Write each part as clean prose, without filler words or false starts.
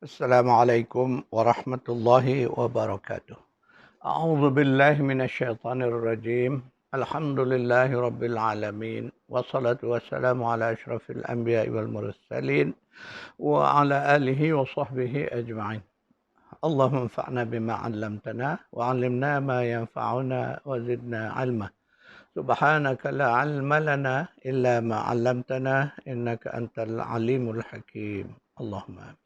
Assalamualaikum warahmatullahi wabarakatuh. A'udzu billahi minasyaitonir rajim. Alhamdulillahi rabbil alamin. Wassalatu wassalamu ala asyrafil anbiya'i wal mursalin wa ala alihi wa sahbihi ajma'in. Allahumma anfa'na bima 'allamtana wa 'allimna ma yanfa'una wa zidna 'ilma. Subhanaka la 'ilma lana illa ma 'allamtana innaka antal alimul hakim. Allahumma amin.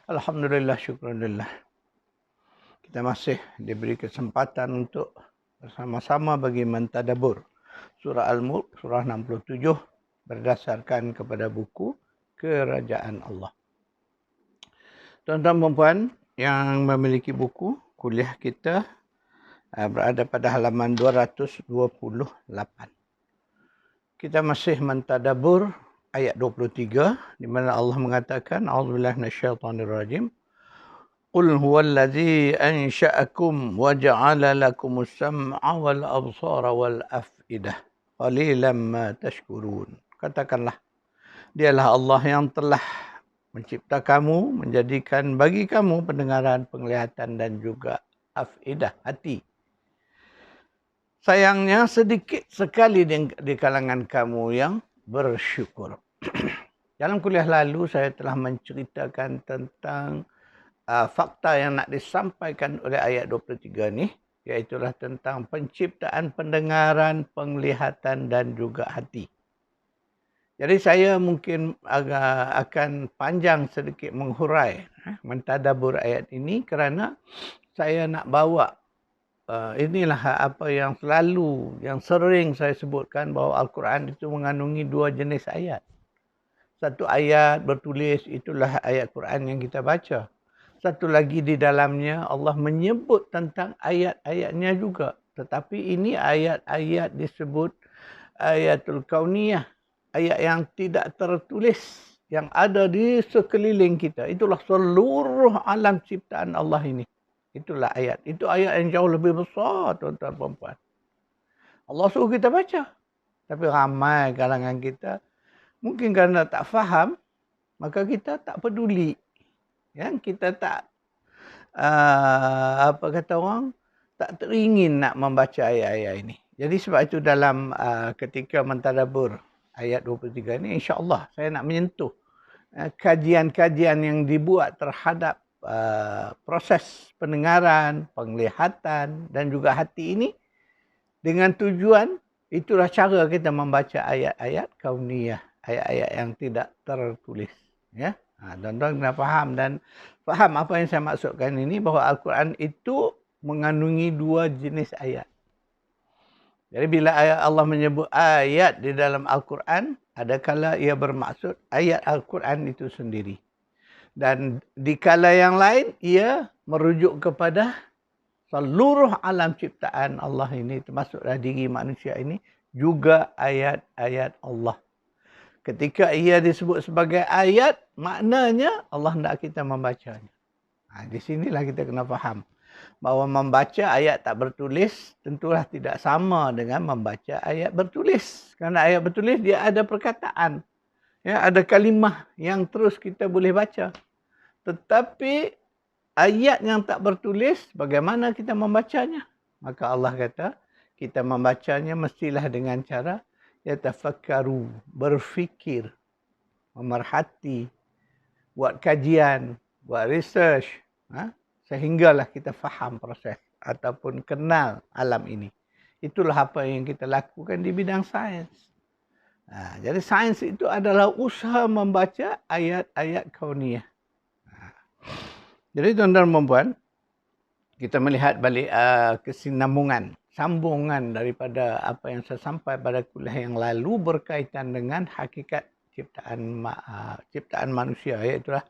Alhamdulillah, syukurillah. Kita masih diberi kesempatan untuk bersama-sama bagi mentadabur surah Al-Mulk, surah 67 berdasarkan kepada buku Kerajaan Allah. Tuan-tuan dan puan yang memiliki buku, kuliah kita berada pada halaman 228. Kita masih mentadabur ayat 23 di mana Allah mengatakan a'udzubillahi minasyaitonirrajim. Qul huwallazi ansha'akum wa ja'ala lakumus sam'a wal absara wal af'idah qalilan ma tashkurun. Katakanlah, dialah Allah yang telah mencipta kamu, menjadikan bagi kamu pendengaran, penglihatan dan juga afidah, hati. Sayangnya sedikit sekali di kalangan kamu yang bersyukur. Dalam kuliah lalu saya telah menceritakan tentang fakta yang nak disampaikan oleh ayat 23 ni, iaitulah tentang penciptaan pendengaran, penglihatan dan juga hati. Jadi saya mungkin akan panjang sedikit menghurai, mentadabur ayat ini kerana saya nak bawa inilah apa yang sering saya sebutkan bahawa Al-Quran itu mengandungi dua jenis ayat. Satu ayat bertulis, itulah ayat Quran yang kita baca. Satu lagi di dalamnya Allah menyebut tentang ayat-ayatnya juga. Tetapi ini ayat-ayat disebut ayatul kauniyah. Ayat yang tidak tertulis, yang ada di sekeliling kita. Itulah seluruh alam ciptaan Allah ini. Itulah ayat. Itu ayat yang jauh lebih besar, tuan-tuan dan puan. Allah suruh kita baca. Tapi ramai kalangan kita, mungkin kerana tak faham, maka kita tak peduli. Ya, kita tak, tak teringin nak membaca ayat-ayat ini. Jadi sebab itu dalam ketika mentadabur ayat 23 ini, insya-Allah saya nak menyentuh kajian-kajian yang dibuat terhadap proses pendengaran, penglihatan dan juga hati ini dengan tujuan itulah cara kita membaca ayat-ayat kauniyah, ayat-ayat yang tidak tertulis, ya. Tuan-tuan kena faham dan faham apa yang saya maksudkan ini, bahawa Al-Quran itu mengandungi dua jenis ayat. Jadi bila Allah menyebut ayat di dalam Al-Quran, adakala ia bermaksud ayat Al-Quran itu sendiri. Dan di kala yang lain, ia merujuk kepada seluruh alam ciptaan Allah ini, termasuklah diri manusia ini, juga ayat-ayat Allah. Ketika ia disebut sebagai ayat, maknanya Allah hendak kita membacanya. Di sinilah kita kena faham bahawa membaca ayat tak bertulis tentulah tidak sama dengan membaca ayat bertulis. Kerana ayat bertulis dia ada perkataan, ya, ada kalimah yang terus kita boleh baca. Tetapi ayat yang tak bertulis, bagaimana kita membacanya? Maka Allah kata, kita membacanya mestilah dengan cara yatafakkaru, berfikir, memerhati, buat kajian, buat research, sehinggalah kita faham proses ataupun kenal alam ini. Itulah apa yang kita lakukan di bidang sains. Jadi sains itu adalah usaha membaca ayat-ayat kauniyah. Jadi tuan-tuan dan puan, kita melihat balik kesinambungan, sambungan daripada apa yang saya sampai pada kuliah yang lalu berkaitan dengan hakikat ciptaan manusia, iaitulah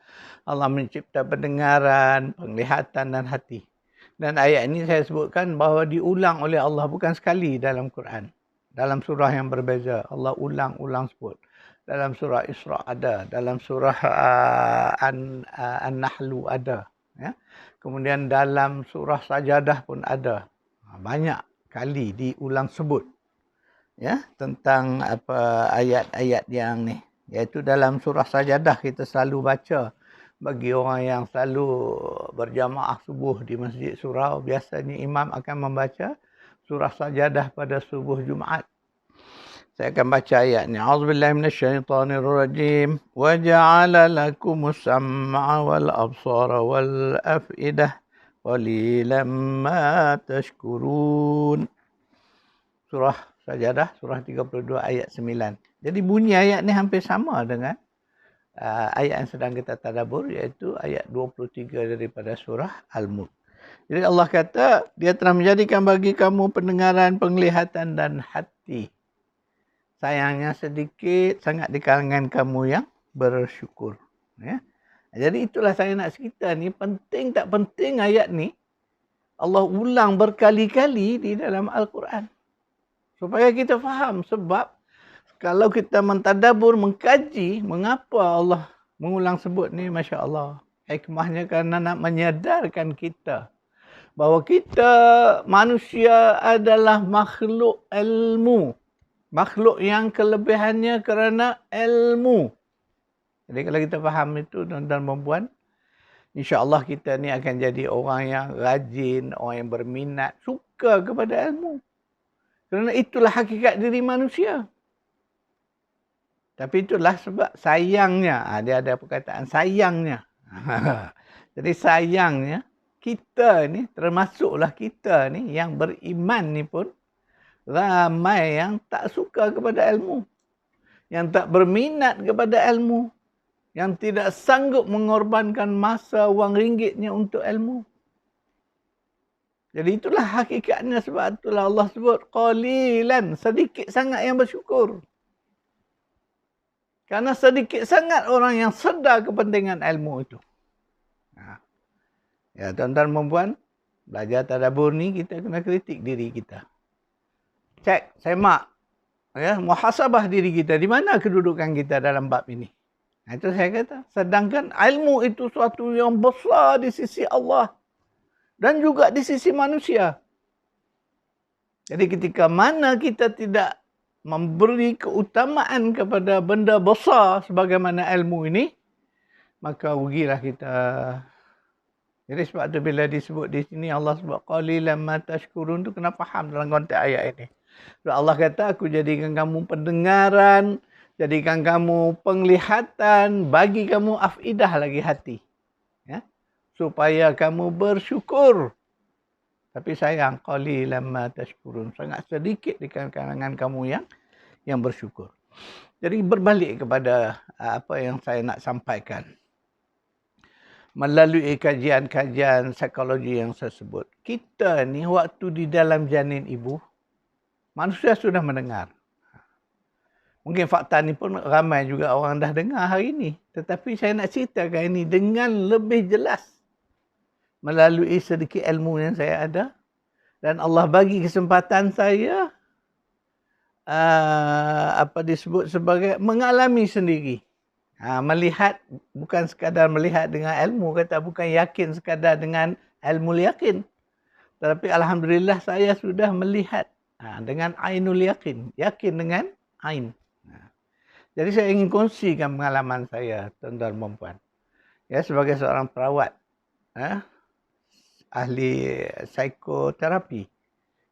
Allah mencipta pendengaran, penglihatan dan hati. Dan ayat ini saya sebutkan bahawa diulang oleh Allah bukan sekali dalam Quran. Dalam surah yang berbeza Allah ulang-ulang sebut. Dalam surah Isra ada, dalam surah An-Nahlu ada, ya. Kemudian dalam surah Sajadah pun ada. Banyak kali diulang sebut, ya, tentang apa ayat-ayat yang ni. Iaitu dalam surah Sajadah kita selalu baca Bagi orang yang selalu berjamaah subuh di Masjid Surau, biasanya imam akan membaca surah Sajadah pada subuh Jumaat. Saya akan baca ayatnya. A'udzubillahi minasyaitonirrajim. Wa ja'ala lakumus sam'a wal absara wal af'idah qalilan ma tashkurun. Surah Sajadah, surah 32 ayat 9. Jadi bunyi ayat ni hampir sama dengan ayat yang sedang kita tadabbur, iaitu ayat 23 daripada surah Al-Mulk. Jadi Allah kata, dia telah menjadikan bagi kamu pendengaran, penglihatan dan hati. Sayangnya sedikit sangat di kalangan kamu yang bersyukur. Ya. Jadi itulah saya nak cerita ni, penting tak penting ayat ni, Allah ulang berkali-kali di dalam Al-Quran. Supaya kita faham, sebab kalau kita mentadabbur, mengkaji, mengapa Allah mengulang sebut ni, Masya Allah. Hikmahnya kerana nak menyadarkan kita bahawa kita manusia adalah makhluk ilmu. Makhluk yang kelebihannya kerana ilmu. Jadi kalau kita faham itu, tuan-tuan dan puan, insya-Allah kita ni akan jadi orang yang rajin, orang yang berminat, suka kepada ilmu. Kerana itulah hakikat diri manusia. Tapi itulah sebab sayangnya, dia ada perkataan sayangnya. Jadi sayangnya, kita ni, termasuklah kita ni yang beriman ni pun, ramai yang tak suka kepada ilmu. Yang tak berminat kepada ilmu. Yang tidak sanggup mengorbankan masa, wang ringgitnya untuk ilmu. Jadi itulah hakikatnya, sebab itulah Allah sebut, qalilan, sedikit sangat yang bersyukur. Karena sedikit sangat orang yang sedar kepentingan ilmu itu. Ya, tuan-tuan dan puan, belajar tadabbur ni kita kena kritik diri kita. Cek, semak, ya, muhasabah diri kita. Di mana kedudukan kita dalam bab ini? Itu saya kata. Sedangkan ilmu itu suatu yang besar di sisi Allah. Dan juga di sisi manusia. Jadi ketika mana kita tidak memberi keutamaan kepada benda besar sebagaimana ilmu ini, maka rugilah kita. Jadi sebab tu bila disebut di sini Allah sebut qalilan ma tashkurun, tu kena faham dalam konteks ayat ini. Sebab Allah kata, aku jadikan kamu pendengaran, jadikan kamu penglihatan, bagi kamu afidah lagi hati. Ya? Supaya kamu bersyukur. Tapi sayang, qalilan ma tashkurun, sangat sedikit di kalangan kamu yang bersyukur. Jadi berbalik kepada apa yang saya nak sampaikan. Melalui kajian-kajian psikologi yang saya sebut, kita ni waktu di dalam janin ibu, manusia sudah mendengar. Mungkin fakta ni pun ramai juga orang dah dengar hari ini. Tetapi saya nak ceritakan ini dengan lebih jelas. Melalui sedikit ilmu yang saya ada. Dan Allah bagi kesempatan saya apa disebut sebagai mengalami sendiri. Melihat, bukan sekadar melihat dengan ilmu, kata bukan yakin sekadar dengan ilmu yakin. Tetapi alhamdulillah saya sudah melihat dengan ainul yakin. Yakin dengan ain. Jadi saya ingin kongsikan pengalaman saya, tuan-tuan dan puan. Ya, sebagai seorang perawat. Ahli psikoterapi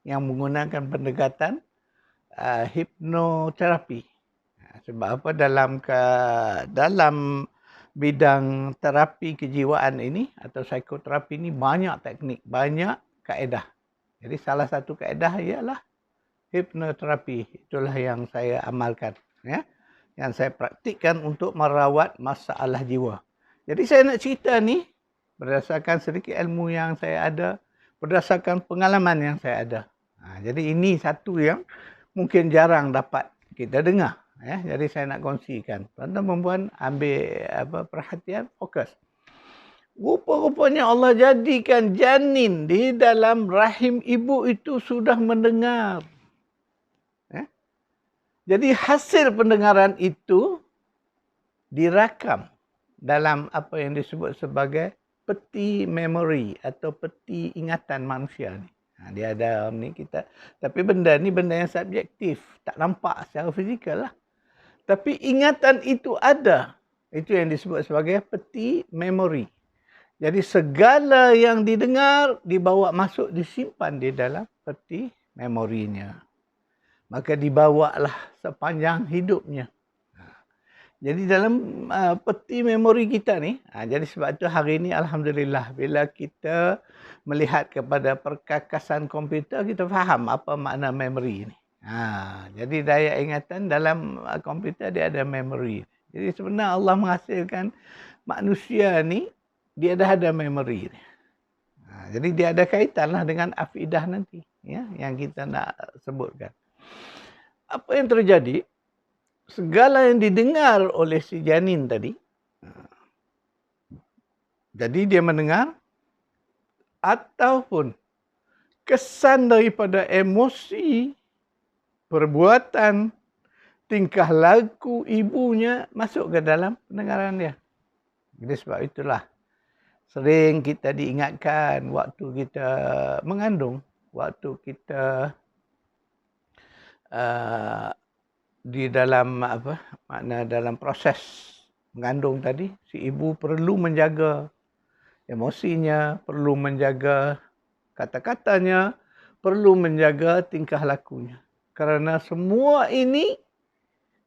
yang menggunakan pendekatan hipnoterapi. Sebab apa, dalam bidang terapi kejiwaan ini atau psikoterapi ini banyak teknik, banyak kaedah. Jadi salah satu kaedah ialah hipnoterapi. Itulah yang saya amalkan, ya. Yang saya praktikkan untuk merawat masalah jiwa. Jadi saya nak cerita ni berdasarkan sedikit ilmu yang saya ada, berdasarkan pengalaman yang saya ada. Jadi ini satu yang mungkin jarang dapat kita dengar. Ya. Jadi saya nak kongsikan. Tuan-tuan dan puan ambil perhatian, fokus. Rupa-rupanya Allah jadikan janin di dalam rahim ibu itu sudah mendengar. Ya. Jadi hasil pendengaran itu dirakam dalam apa yang disebut sebagai peti memori atau peti ingatan manusia ni. Dia ada ni kita. Tapi benda ni benda yang subjektif. Tak nampak secara fizikal lah. Tapi ingatan itu ada. Itu yang disebut sebagai peti memori. Jadi segala yang didengar dibawa masuk, disimpan di dalam peti memorinya. Maka dibawalah sepanjang hidupnya. Jadi dalam peti memori kita ni, jadi sebab tu hari ni alhamdulillah bila kita melihat kepada perkakasan komputer, kita faham apa makna memori ni. Jadi daya ingatan dalam komputer dia ada memori. Jadi sebenarnya Allah menghasilkan manusia ni, dia dah ada memori ni. Jadi dia ada kaitanlah dengan afidah nanti, ya, yang kita nak sebutkan. Apa yang terjadi? Segala yang didengar oleh si janin tadi, jadi dia mendengar ataupun kesan daripada emosi, perbuatan, tingkah laku ibunya masuk ke dalam pendengaran dia. Jadi sebab itulah sering kita diingatkan waktu kita mengandung, waktu kita di dalam dalam proses mengandung tadi, si ibu perlu menjaga emosinya, perlu menjaga kata-katanya, perlu menjaga tingkah lakunya. Kerana semua ini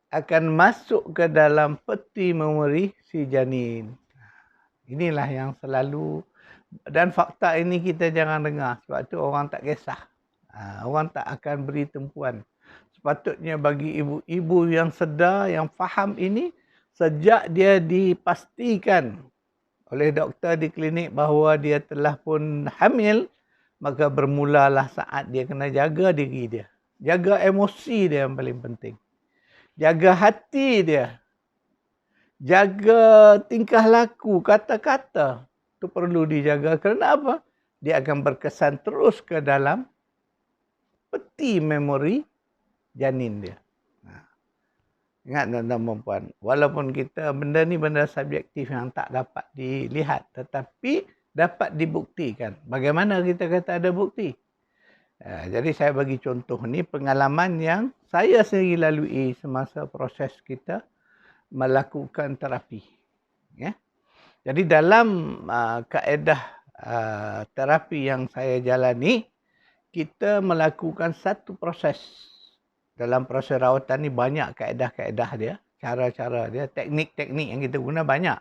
akan masuk ke dalam peti memori si janin. Inilah yang selalu, dan fakta ini kita jangan dengar, sebab tu orang tak kisah. Orang tak akan beri tumpuan. Sepatutnya bagi ibu-ibu yang sedar, yang faham ini, sejak dia dipastikan oleh doktor di klinik bahawa dia telah pun hamil, maka bermulalah saat dia kena jaga diri dia. Jaga emosi dia yang paling penting. Jaga hati dia. Jaga tingkah laku, kata-kata. Itu perlu dijaga. Kerana apa? Dia akan berkesan terus ke dalam peti memori janin dia. Ingat tuan-tuan dan puan, walaupun kita benda ni benda subjektif yang tak dapat dilihat, tetapi dapat dibuktikan. Bagaimana kita kata ada bukti? Jadi saya bagi contoh ni pengalaman yang saya sendiri lalui semasa proses kita melakukan terapi. Ya. Jadi dalam kaedah terapi yang saya jalani, kita melakukan satu proses. Dalam proses rawatan ni banyak kaedah-kaedah dia, cara-cara dia, teknik-teknik yang kita guna banyak.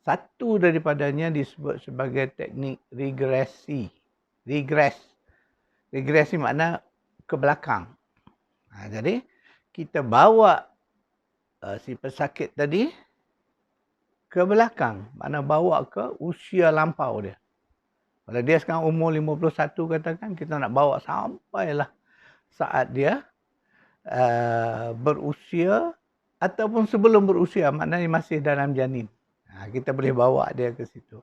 Satu daripadanya disebut sebagai teknik regresi. Regresi makna ke belakang. Jadi kita bawa si pesakit tadi ke belakang, makna bawa ke usia lampau dia. Kalau dia sekarang umur 51 katakan, kita nak bawa sampailah saat dia berusia ataupun sebelum berusia, maknanya masih dalam janin. Kita boleh bawa dia ke situ.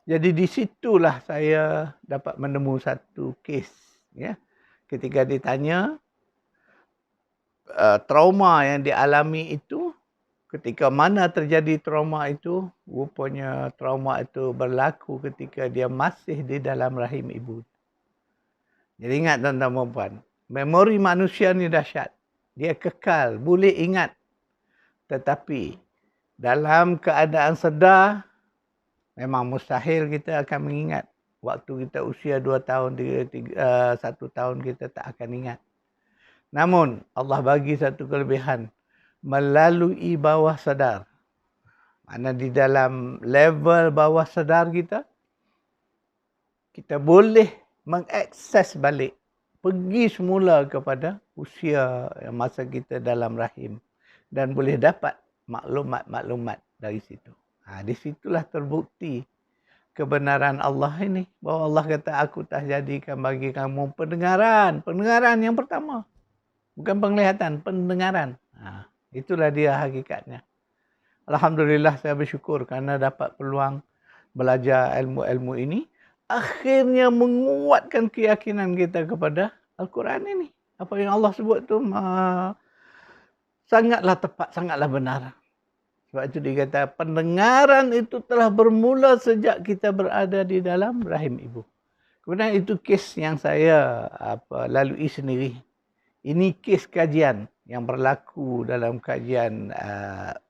Jadi di situlah saya dapat menemu satu kes. Ya. Ketika ditanya trauma yang dialami itu, ketika mana terjadi trauma itu, rupanya trauma itu berlaku ketika dia masih di dalam rahim ibu. Jadi ingat tuan-tuan dan puan, memori manusia ni dahsyat. Dia kekal, boleh ingat. Tetapi dalam keadaan sedar, memang mustahil kita akan mengingat. Waktu kita usia 2 tahun, 1 tahun kita tak akan ingat. Namun Allah bagi satu kelebihan. Melalui bawah sadar. Mana di dalam level bawah sadar kita, kita boleh mengakses balik. Pergi semula kepada usia masa kita dalam rahim. Dan boleh dapat maklumat-maklumat dari situ. Di situlah terbukti kebenaran Allah ini. Bahawa Allah kata, aku tak jadikan bagi kamu pendengaran. Pendengaran yang pertama. Bukan penglihatan, pendengaran. Itulah dia hakikatnya. Alhamdulillah saya bersyukur kerana dapat peluang belajar ilmu-ilmu ini. Akhirnya menguatkan keyakinan kita kepada Al-Quran ini. Apa yang Allah sebut tu sangatlah tepat, sangatlah benar. Sebab itu dikata pendengaran itu telah bermula sejak kita berada di dalam rahim ibu. Kemudian itu kes yang saya lalui sendiri. Ini kes kajian yang berlaku dalam kajian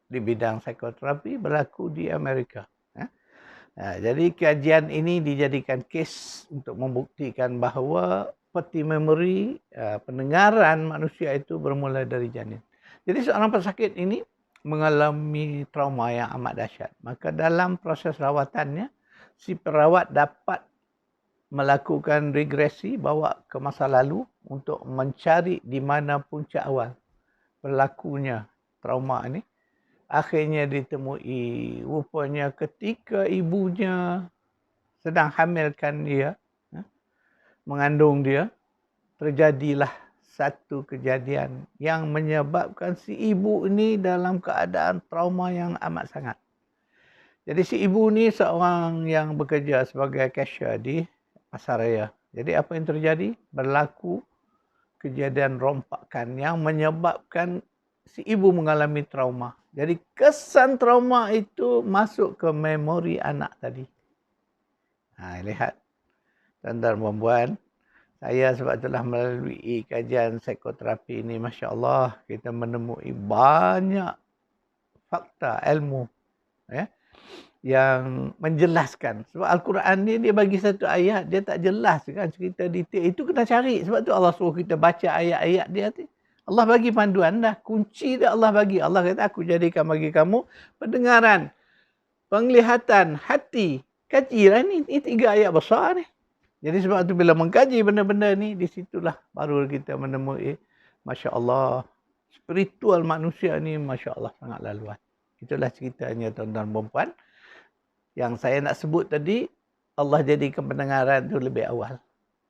di bidang psikoterapi berlaku di Amerika. Jadi kajian ini dijadikan kes untuk membuktikan bahawa peti memori pendengaran manusia itu bermula dari janin. Jadi seorang pesakit ini mengalami trauma yang amat dahsyat. Maka dalam proses rawatannya, si perawat dapat melakukan regresi, bawa ke masa lalu untuk mencari di mana puncak awal berlakunya trauma ini. Akhirnya ditemui, rupanya ketika ibunya sedang hamilkan dia, mengandung dia, terjadilah satu kejadian yang menyebabkan si ibu ini dalam keadaan trauma yang amat sangat. Jadi si ibu ni seorang yang bekerja sebagai cashier di pasaraya. Jadi apa yang terjadi? Berlaku kejadian rompakan yang menyebabkan si ibu mengalami trauma. Jadi kesan trauma itu masuk ke memori anak tadi. Lihat, tuan-tuan dan puan-puan, saya sebab itulah melalui kajian psikoterapi ini, Masya Allah, kita menemui banyak fakta ilmu yang menjelaskan. Sebab Al-Quran ni dia bagi satu ayat, dia tak jelas kan cerita detail. Itu kena cari. Sebab tu Allah suruh kita baca ayat-ayat dia tu. Allah bagi panduan dah. Kunci dah Allah bagi. Allah kata, aku jadikan bagi kamu pendengaran, penglihatan, hati. Kajilah ni. Ini 3 ayat besar ni. Jadi sebab tu bila mengkaji benda-benda ni, di situlah baru kita menemui, Masya Allah, spiritual manusia ni, Masya Allah, sangatlah luas. Itulah ceritanya tuan-tuan dan puan. Yang saya nak sebut tadi, Allah jadikan pendengaran itu lebih awal.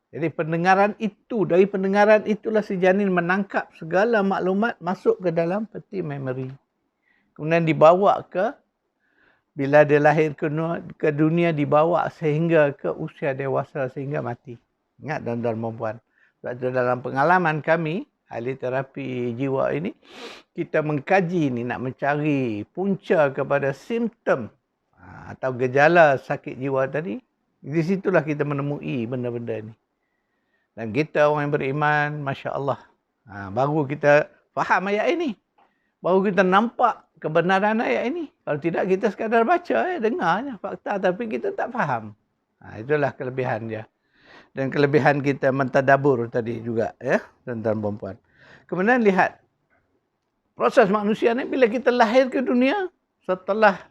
Jadi pendengaran itu, dari pendengaran itulah si janin menangkap segala maklumat masuk ke dalam peti memori. Kemudian dibawa ke, bila dia lahir ke dunia, dibawa sehingga ke usia dewasa, sehingga mati. Ingat tuan-tuan dan puan. Sebab itu dalam pengalaman kami, ahli terapi jiwa ini, kita mengkaji ni, nak mencari punca kepada simptom atau gejala sakit jiwa tadi. Di situlah kita menemui benda-benda ni. Dan kita orang yang beriman, Masya Allah, baru kita faham ayat ini. Baru kita nampak kebenaran ayat ini. Kalau tidak, kita sekadar baca, dengar fakta, tapi kita tak faham. Itulah kelebihan dia. Dan kelebihan kita mentadabur tadi juga, ya, tuan-tuan dan puan. Kemudian lihat, proses manusia ni bila kita lahir ke dunia, setelah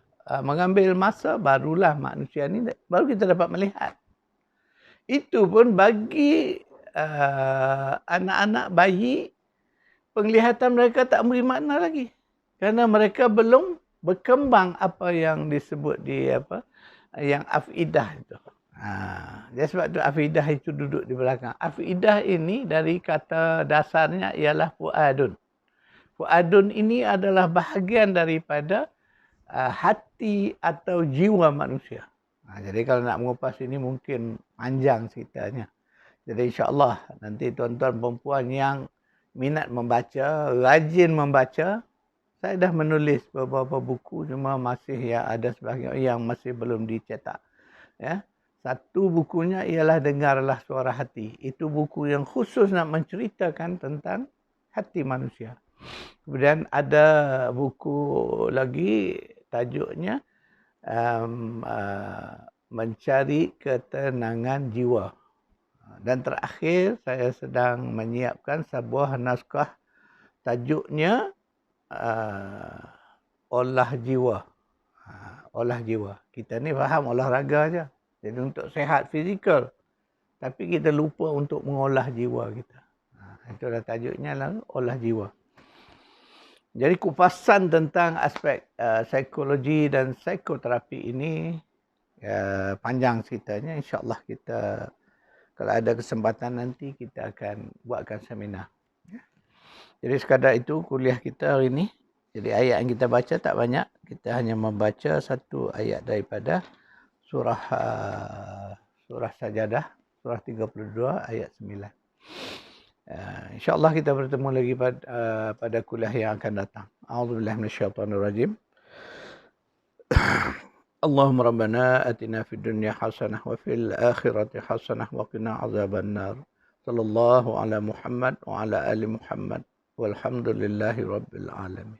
mengambil masa, barulah manusia ni, baru kita dapat melihat. Itu pun bagi anak-anak bayi, penglihatan mereka tak beri makna lagi. Kerana mereka belum berkembang apa yang disebut di yang afidah itu. Jadi sebab tu afidah itu duduk di belakang. Afidah ini dari kata dasarnya ialah fuadun. Fuadun ini adalah bahagian daripada hati atau jiwa manusia. Jadi kalau nak mengupas ini mungkin panjang ceritanya. Jadi insya-Allah nanti tuan-tuan perempuan yang minat membaca, rajin membaca, saya dah menulis beberapa buku, cuma masih ada sebahagian yang masih belum dicetak. Ya. Satu bukunya ialah Dengarlah Suara Hati. Itu buku yang khusus nak menceritakan tentang hati manusia. Kemudian ada buku lagi tajuknya Mencari Ketenangan Jiwa. Dan terakhir saya sedang menyiapkan sebuah naskah tajuknya Olah Jiwa. Olah Jiwa. Kita ni faham olahraga aja. Jadi untuk sihat fizikal. Tapi kita lupa untuk mengolah jiwa kita. Itulah tajuknya lah, Olah Jiwa. Jadi kupasan tentang aspek psikologi dan psikoterapi ini panjang ceritanya. InsyaAllah kita, kalau ada kesempatan nanti, kita akan buatkan seminar. Jadi sekadar itu kuliah kita hari ini. Jadi ayat yang kita baca tak banyak. Kita hanya membaca satu ayat daripada surah Sajadah, surah 32 ayat 9. InsyaAllah kita bertemu lagi pada kuliah yang akan datang. A'udzubillahi minasyaitonirrajim. Allahumma rabbana atina fid dunya hasanah wa fil akhirati hasanah wa qina azabannar. Sallallahu ala Muhammad wa ala ali Muhammad. Walhamdulillahi rabbil alamin.